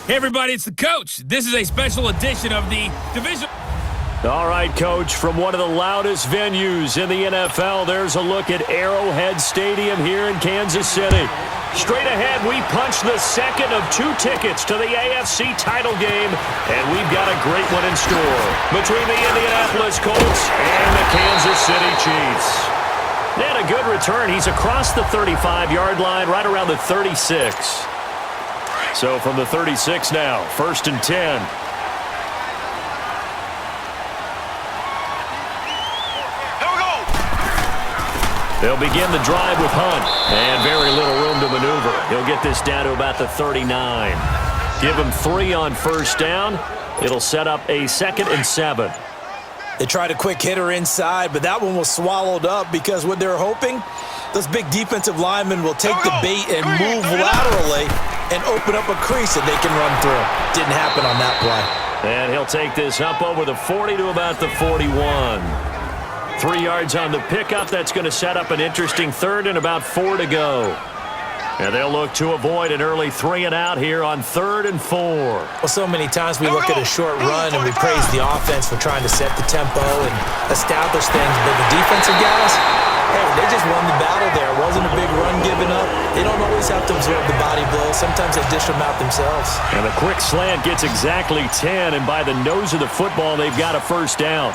Hey everybody, it's the coach. This is a special edition of the Divisional. All right, Coach, from one of the loudest venues in the NFL, there's a look at Arrowhead Stadium here in Kansas City. Straight ahead, we punch the second of 2 tickets to the AFC title game, and we've got a great one in store between the Indianapolis Colts and the Kansas City Chiefs. And a good return. He's across the 35-yard line, right around the 36. So from the 36 now, 1st and 10. They'll begin the drive with Hunt, and very little room to maneuver. He'll get this down to about the 39. Give him 3 on 1st down. It'll set up a 2nd and 7. They tried a quick hitter inside, but that one was swallowed up because what they're hoping, those big defensive linemen will take the bait and move laterally and open up a crease that they can run through. Didn't happen on that play. And he'll take this up over the 40 to about the 41. 3 yards on the pickup. That's going to set up an interesting 3rd and about 4 to go. And they'll look to avoid an early 3 and out here on 3rd and 4. Well, so many times we look at a short run and we praise the offense for trying to set the tempo and establish things. But the defensive guys, hey, they just won the battle there. It wasn't a big run given up. They don't always have to absorb the body blows. Sometimes they dish them out themselves. And the quick slant gets exactly 10, and by the nose of the football, they've got a 1st down.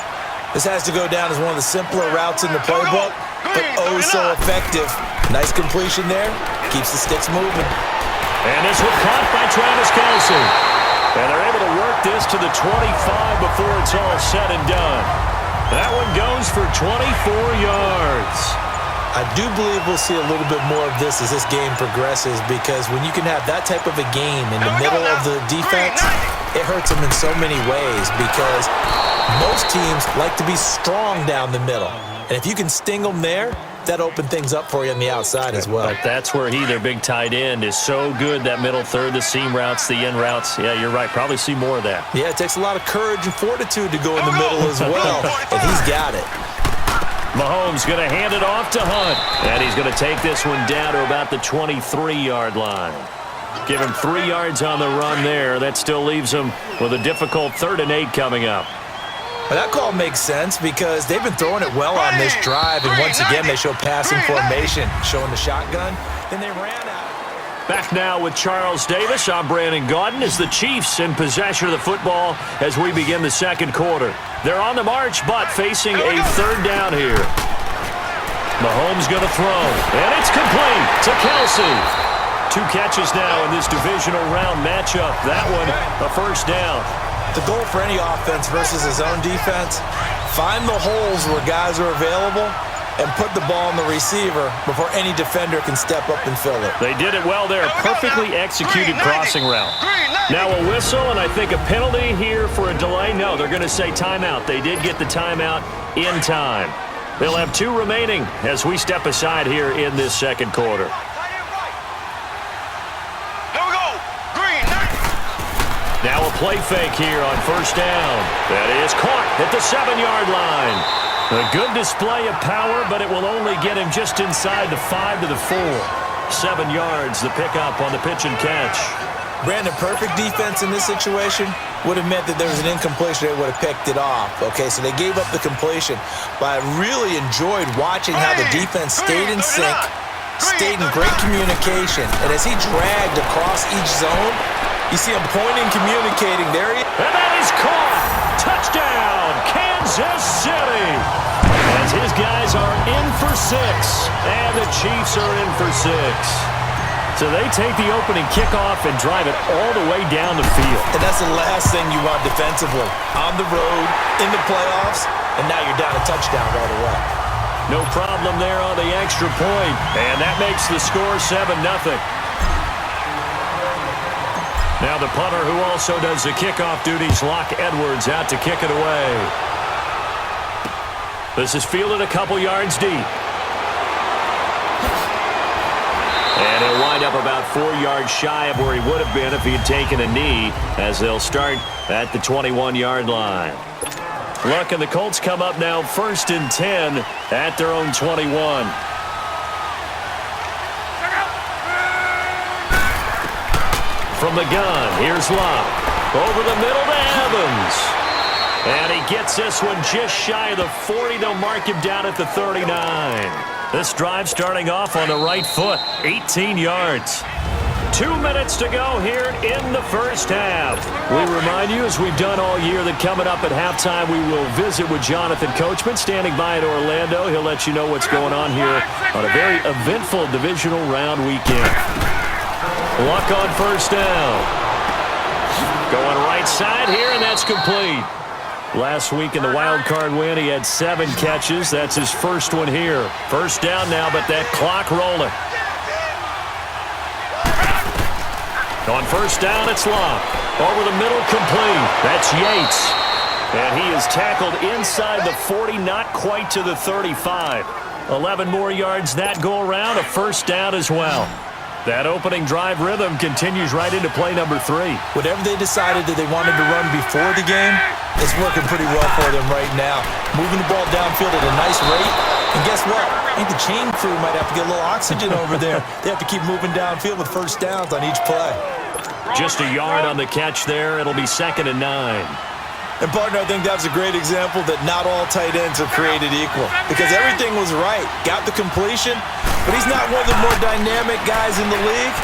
This has to go down as one of the simpler routes in the playbook, but oh so effective. Nice completion there. Keeps the sticks moving. And this one caught by Travis Kelce. And they're able to work this to the 25 before it's all said and done. That one goes for 24 yards. I do believe we'll see a little bit more of this as this game progresses, because when you can have that type of a game in the middle of the defense, it hurts them in so many ways, because most teams like to be strong down the middle. And if you can sting them there, that opens things up for you on the outside as well. But that's where their big tight end, is so good, that middle third, the seam routes, the in routes. Yeah, you're right. Probably see more of that. Yeah, it takes a lot of courage and fortitude to go in the middle as well, and he's got it. Mahomes going to hand it off to Hunt, and he's going to take this one down to about the 23-yard line. Give him 3 yards on the run there. That still leaves him with a difficult 3rd and 8 coming up. Well, that call makes sense because they've been throwing it well on this drive, and once again they show passing formation, showing the shotgun. Then they ran out. Back now with Charles Davis. I'm Brandon Gaudin as the Chiefs in possession of the football as we begin the 2nd quarter. They're on the march, but facing a 3rd down here. Mahomes going to throw, and it's complete to Kelce. 2 catches now in this divisional round matchup. That one a 1st down. The goal for any offense versus his own defense, find the holes where guys are available and put the ball on the receiver before any defender can step up and fill it. They did it well there. Perfectly executed crossing route. Now a whistle, and I think a penalty here for a delay. No, they're going to say timeout. They did get the timeout in time. They'll have 2 remaining as we step aside here in this 2nd quarter. Now a play fake here on 1st down. That is caught at the 7-yard line. A good display of power, but it will only get him just inside the 5 to the 4. 7 yards, the pickup on the pitch and catch. Brandon, perfect defense in this situation would have meant that there was an incompletion. They would have picked it off. Okay, so they gave up the completion. But I really enjoyed watching how the defense stayed in sync, stayed in great communication. And as he dragged across each zone, you see him pointing, communicating. There he is. And that is caught. Touchdown, Kansas City. As his guys are in for 6, and the Chiefs are in for 6. So they take the opening kickoff and drive it all the way down the field. And that's the last thing you want defensively. On the road, in the playoffs, and now you're down a touchdown right away. No problem there on the extra point, and that makes the score 7-0. Now the punter, who also does the kickoff duties, Locke Edwards, out to kick it away. This is fielded a couple yards deep. And he'll wind up about 4 yards shy of where he would have been if he had taken a knee, as they'll start at the 21-yard line. Look, and the Colts come up now 1st and 10 at their own 21. from the gun. Here's Love. Over the middle to Evans. And he gets this one just shy of the 40. They'll mark him down at the 39. This drive starting off on the right foot. 18 yards. 2 minutes to go here in the first half. We remind you, as we've done all year, that coming up at halftime, we will visit with Jonathan Coachman, standing by in Orlando. He'll let you know what's going on here on a very eventful divisional round weekend. Luck on first down. Going right side here, and that's complete. Last week in the wild card win, he had 7 catches. That's his first one here. First down now, but that clock rolling. On first down, it's Love. Over the middle, complete. That's Yates. And he is tackled inside the 40, not quite to the 35. 11 more yards that go around, a first down as well. That opening drive rhythm continues right into play number 3. Whatever they decided that they wanted to run before the game, it's working pretty well for them right now. Moving the ball downfield at a nice rate. And guess what? I think the chain crew might have to get a little oxygen over there. They have to keep moving downfield with first downs on each play. Just a yard on the catch there. It'll be 2nd and 9. And, partner, I think that's a great example that not all tight ends are created equal. Because everything was right. Got the completion, but he's not one of the more dynamic guys in the league.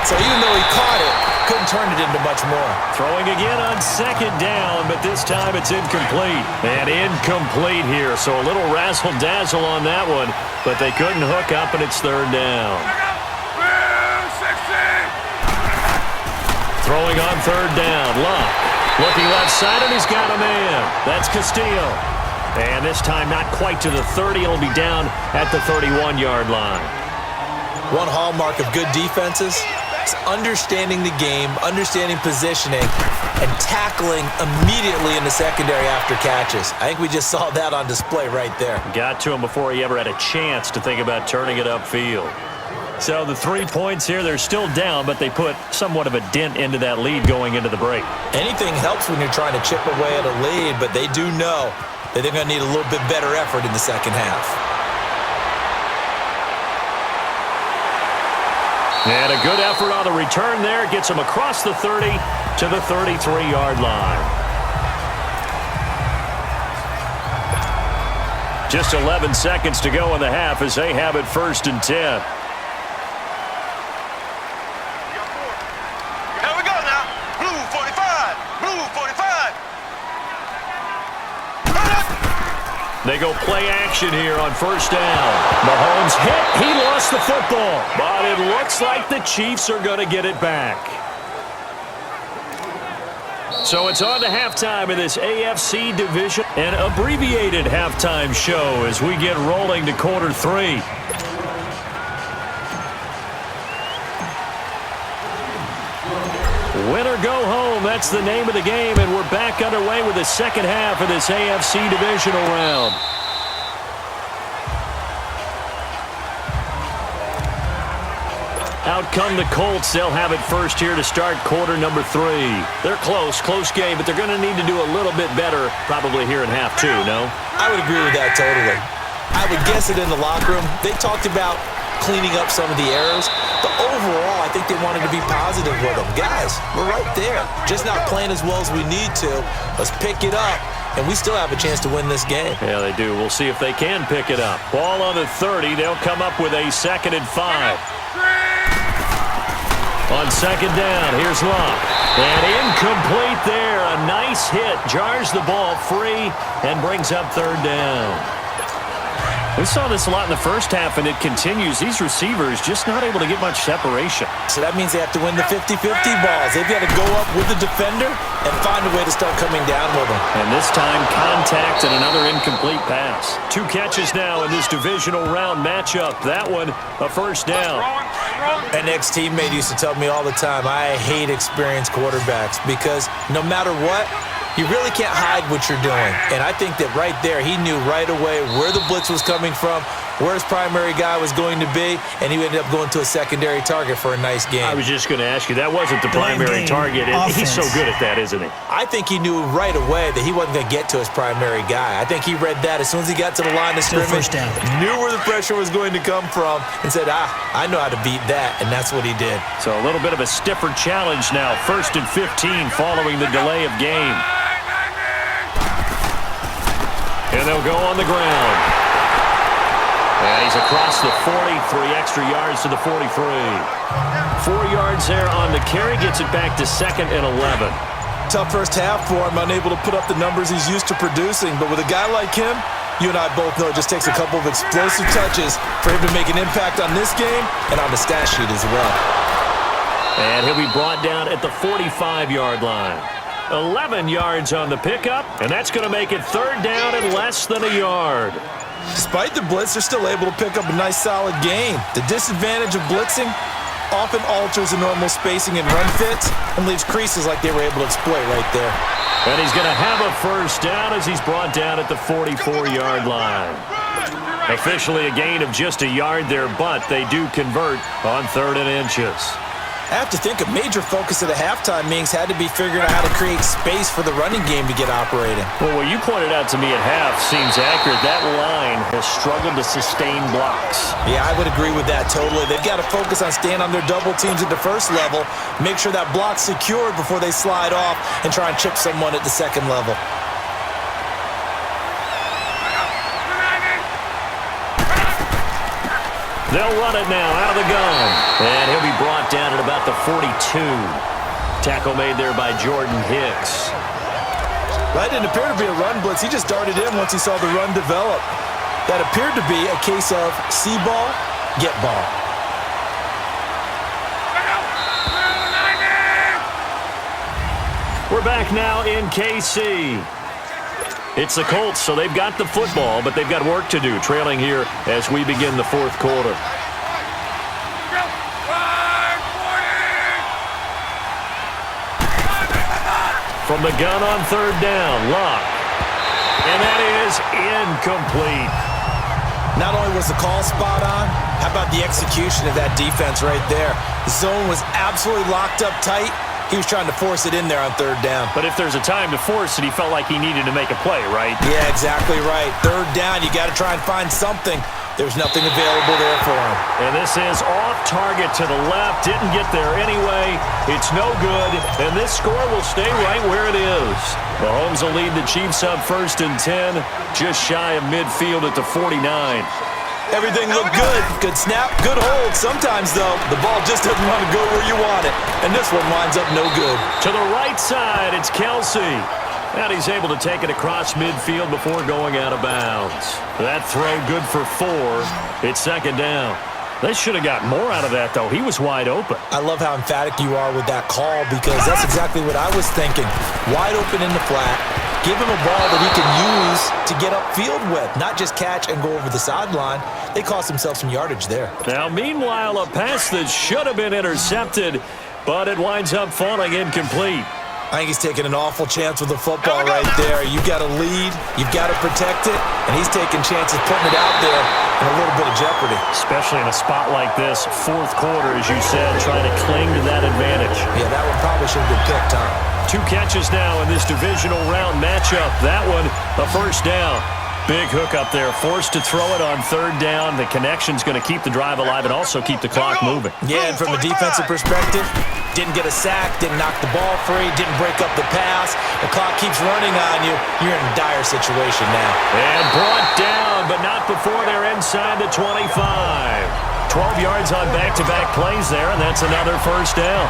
So even though he caught it, couldn't turn it into much more. Throwing again on 2nd down, but this time it's incomplete. And incomplete here, so a little razzle-dazzle on that one. But they couldn't hook up, and it's 3rd down. Throwing on 3rd down, Love. Looking left side, and he's got a man. That's Castillo. And this time not quite to the 30. It'll be down at the 31-yard line. One hallmark of good defenses is understanding the game, understanding positioning, and tackling immediately in the secondary after catches. I think we just saw that on display right there. Got to him before he ever had a chance to think about turning it upfield. So the 3 points here, they're still down, but they put somewhat of a dent into that lead going into the break. Anything helps when you're trying to chip away at a lead, but they do know that they're going to need a little bit better effort in the second half. And a good effort on the return there. Gets him across the 30 to the 33-yard line. Just 11 seconds to go in the half as they have it 1st and 10. They go play action here on first down. Mahomes hit. He lost the football. But it looks like the Chiefs are going to get it back. So it's on to halftime in this AFC division. An abbreviated halftime show as we get rolling to quarter 3. Win or go home, that's the name of the game, and we're back underway with the second half of this AFC divisional round. Out come the Colts. They'll have it first here to start quarter number 3. They're close game, but they're going to need to do a little bit better probably here in half 2, no? I would agree with that totally. I would guess it in the locker room. They talked about cleaning up some of the errors, but overall, I think they wanted to be positive with them. Guys, we're right there. Just not playing as well as we need to. Let's pick it up, and we still have a chance to win this game. Yeah, they do. We'll see if they can pick it up. Ball on the 30. They'll come up with a 2nd and 5. On 2nd down, here's Love. And incomplete there. A nice hit. Jars the ball free and brings up 3rd down. We saw this a lot in the first half, and it continues. These receivers just not able to get much separation. So that means they have to win the 50-50 balls. They've got to go up with the defender and find a way to start coming down with them. And this time, contact and another incomplete pass. 2 catches now in this divisional round matchup. That one, a first down. An ex-teammate used to tell me all the time, I hate experienced quarterbacks because no matter what, you really can't hide what you're doing. And I think that right there, he knew right away where the blitz was coming from, where his primary guy was going to be, and he ended up going to a secondary target for a nice game. I was just going to ask you, that wasn't the primary target. He's so good at that, isn't he? I think he knew right away that he wasn't going to get to his primary guy. I think he read that as soon as he got to the line of scrimmage, knew where the pressure was going to come from, and said, I know how to beat that, and that's what he did. So a little bit of a stiffer challenge now. 1st and 15 following the delay of game. And they'll go on the ground. And he's across the 40, 3 extra yards to the 43. 4 yards there on the carry, gets it back to 2nd and 11. Tough first half for him, unable to put up the numbers he's used to producing. But with a guy like him, you and I both know it just takes a couple of explosive touches for him to make an impact on this game and on the stat sheet as well. And he'll be brought down at the 45-yard line. 11 yards on the pickup, and that's going to make it 3rd down and less than a yard. Despite the blitz, they're still able to pick up a nice, solid gain. The disadvantage of blitzing often alters the normal spacing and run fits and leaves creases like they were able to exploit right there. And he's going to have a 1st down as he's brought down at the 44-yard line. Officially a gain of just a yard there, but they do convert on 3rd and inches. I have to think a major focus of the halftime meetings had to be figuring out how to create space for the running game to get operating. Well, what you pointed out to me at half seems accurate. That line has struggled to sustain blocks. Yeah, I would agree with that totally. They've got to focus on staying on their double teams at the first level, make sure that block's secured before they slide off and try and chip someone at the second level. They'll run it now out of the gun. And he'll be brought down at about the 42. Tackle made there by Jordan Hicks. That didn't appear to be a run blitz. He just darted in once he saw the run develop. That appeared to be a case of see ball, get ball. We're back now in KC. It's the Colts, so they've got the football, but they've got work to do, trailing here as we begin the 4th quarter. From the gun on 3rd down, Luck. And that is incomplete. Not only was the call spot on, how about the execution of that defense right there? The zone was absolutely locked up tight. He was trying to force it in there on 3rd down. But if there's a time to force it, he felt like he needed to make a play, right? Yeah, exactly right. 3rd down, you got to try and find something. There's nothing available there for him. And this is off target to the left. Didn't get there anyway. It's no good. And this score will stay right where it is. Mahomes will lead the Chiefs up 1st and 10, just shy of midfield at the 49. Everything looked good. Good snap, good hold. Sometimes, though, the ball just doesn't want to go where you want it. And this one winds up no good. To the right side, it's Kelsey. And he's able to take it across midfield before going out of bounds. That throw good for 4. It's 2nd down. They should have got more out of that, though. He was wide open. I love how emphatic you are with that call because that's exactly what I was thinking. Wide open in the flat. Give him a ball that he can use to get upfield with, not just catch and go over the sideline. They cost themselves some yardage there. Now, meanwhile, a pass that should have been intercepted, but it winds up falling incomplete. I think he's taking an awful chance with the football right there. You've got to lead, you've got to protect it, and he's taking chances putting it out there in a little bit of jeopardy. Especially in a spot like this, 4th quarter, as you said, trying to cling to that advantage. Yeah, that one probably should have been picked, huh? 2 catches now in this divisional round matchup. That one, a 1st down. Big hook up there, forced to throw it on 3rd down. The connection's going to keep the drive alive and also keep the clock moving. Yeah, and from a defensive perspective, didn't get a sack, didn't knock the ball free, didn't break up the pass. The clock keeps running on you. You're in a dire situation now. And brought down, but not before they're inside the 25. 12 yards on back-to-back plays there, and that's another 1st down.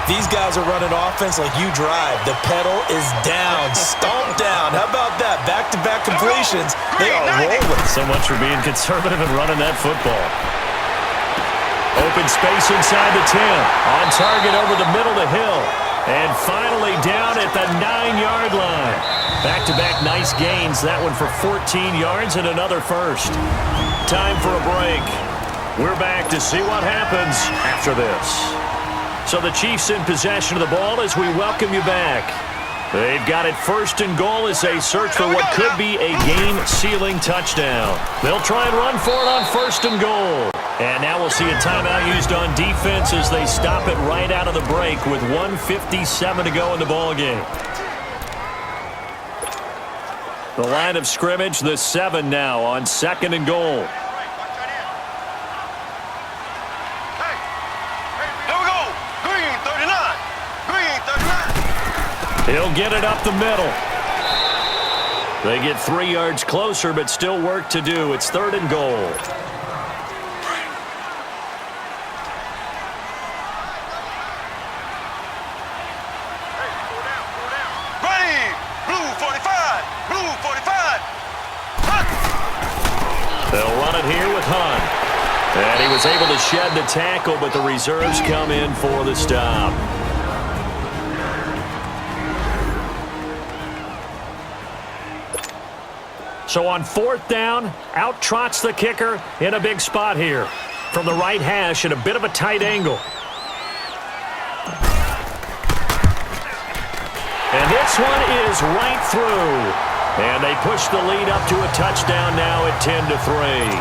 These guys are running offense like you drive. The pedal is down, stomped down. How about that? Back-to-back completions. They are rolling. So much for being conservative and running that football. Open space inside the 10. On target over the middle to Hill. And finally down at the 9-yard line. Back-to-back nice gains. That one for 14 yards and another 1st. Time for a break. We're back to see what happens after this. So the Chiefs in possession of the ball as we welcome you back. They've got it 1st and goal as they search for what could be a game-sealing touchdown. They'll try and run for it on 1st and goal. And now we'll see a timeout used on defense as they stop it right out of the break with 1:57 to go in the ballgame. The line of scrimmage, the 7 now on 2nd and goal. He'll get it up the middle. They get 3 yards closer, but still work to do. It's 3rd and goal. Ready! Blue 45! Blue 45! Hunt! They'll run it here with Hunt. And he was able to shed the tackle, but the reserves come in for the stop. So on 4th down, out trots the kicker in a big spot here. From the right hash at a bit of a tight angle. And this one is right through. And they push the lead up to a touchdown now at 10-3.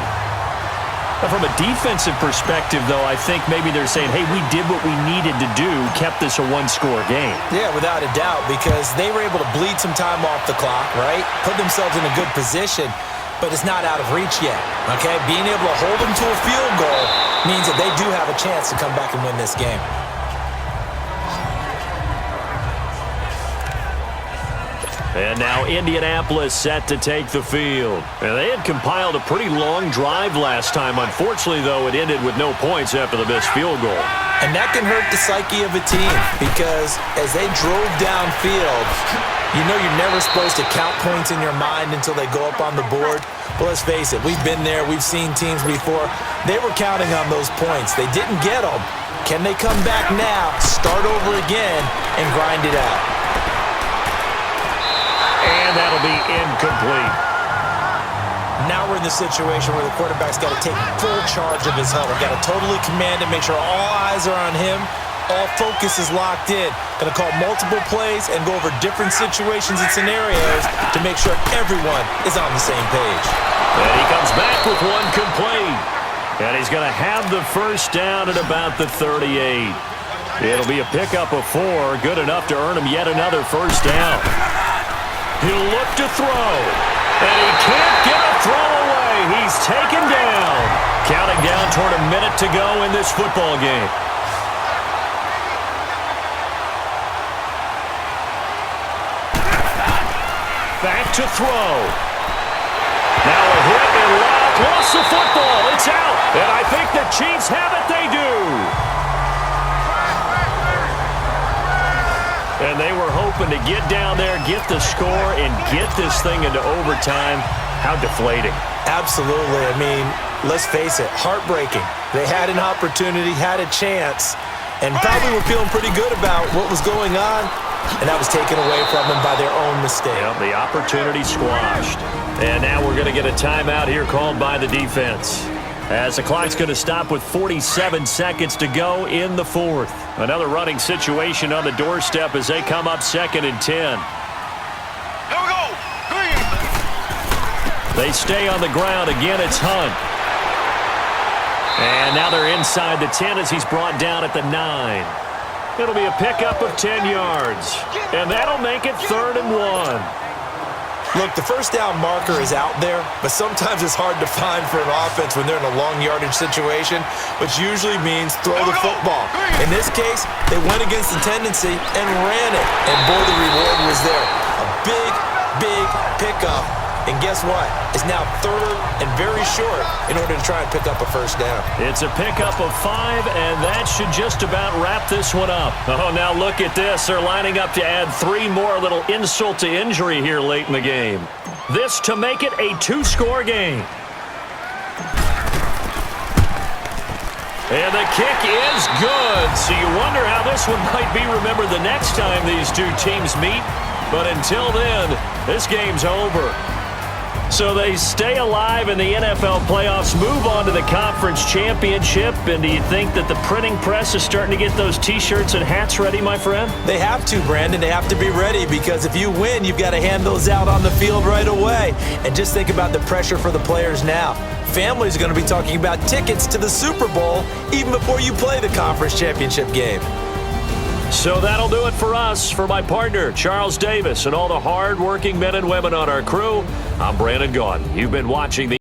From a defensive perspective, though, I think maybe they're saying, hey, we did what we needed to do, kept this a 1-score game. Yeah, without a doubt, because they were able to bleed some time off the clock, right? Put themselves in a good position, but it's not out of reach yet, okay? Being able to hold them to a field goal means that they do have a chance to come back and win this game. And now Indianapolis set to take the field. And they had compiled a pretty long drive last time. Unfortunately, though, it ended with no points after the missed field goal. And that can hurt the psyche of a team because as they drove downfield, you know you're never supposed to count points in your mind until they go up on the board. But let's face it, we've been there. We've seen teams before. They were counting on those points. They didn't get them. Can they come back now, start over again, and grind it out? And that'll be incomplete. Now we're in the situation where the quarterback's got to take full charge of his huddle. Got to totally command it, make sure all eyes are on him. All focus is locked in. Going to call multiple plays and go over different situations and scenarios to make sure everyone is on the same page. And he comes back with one complete. And he's going to have the 1st down at about the 38. It'll be a pickup of 4, good enough to earn him yet another 1st down. He'll look to throw, and he can't get a throw away. He's taken down. Counting down toward a minute to go in this football game. Back to throw. Now a hit and lost the football. It's out, and I think the Chiefs have it. They do. And they were hoping to get down there, get the score, and get this thing into overtime. How deflating. Absolutely. I mean, let's face it, heartbreaking. They had an opportunity, had a chance, and probably were feeling pretty good about what was going on, and that was taken away from them by their own mistake. Yep, the opportunity squashed. And now we're going to get a timeout here called by the defense, as the clock's going to stop with 47 seconds to go in the 4th. Another running situation on the doorstep as they come up 2nd and 10. Here we go! Green! They stay on the ground. Again, it's Hunt. And now they're inside the 10 as he's brought down at the 9. It'll be a pickup of 10 yards. And that'll make it 3rd and 1. Look, the 1st down marker is out there, but sometimes it's hard to find for an offense when they're in a long yardage situation, which usually means throw the football. In this case, they went against the tendency and ran it, and boy, the reward was there. A big, big pickup, and guess what? It's now 3rd and very short in order to try and pick up a 1st down. It's a pickup of 5, and that should just about wrap this one up. Oh, now look at this. They're lining up to add 3 more, little insult to injury here late in the game. This to make it a 2-score game. And the kick is good. So you wonder how this one might be remembered the next time these two teams meet. But until then, this game's over. So they stay alive in the NFL playoffs, move on to the conference championship, and do you think that the printing press is starting to get those T-shirts and hats ready, my friend? They have to, Brandon. They have to be ready because if you win, you've got to hand those out on the field right away. And just think about the pressure for the players now. Families are going to be talking about tickets to the Super Bowl even before you play the conference championship game. So that'll do it for us. For my partner, Charles Davis, and all the hard-working men and women on our crew, I'm Brandon Gaudin. You've been watching the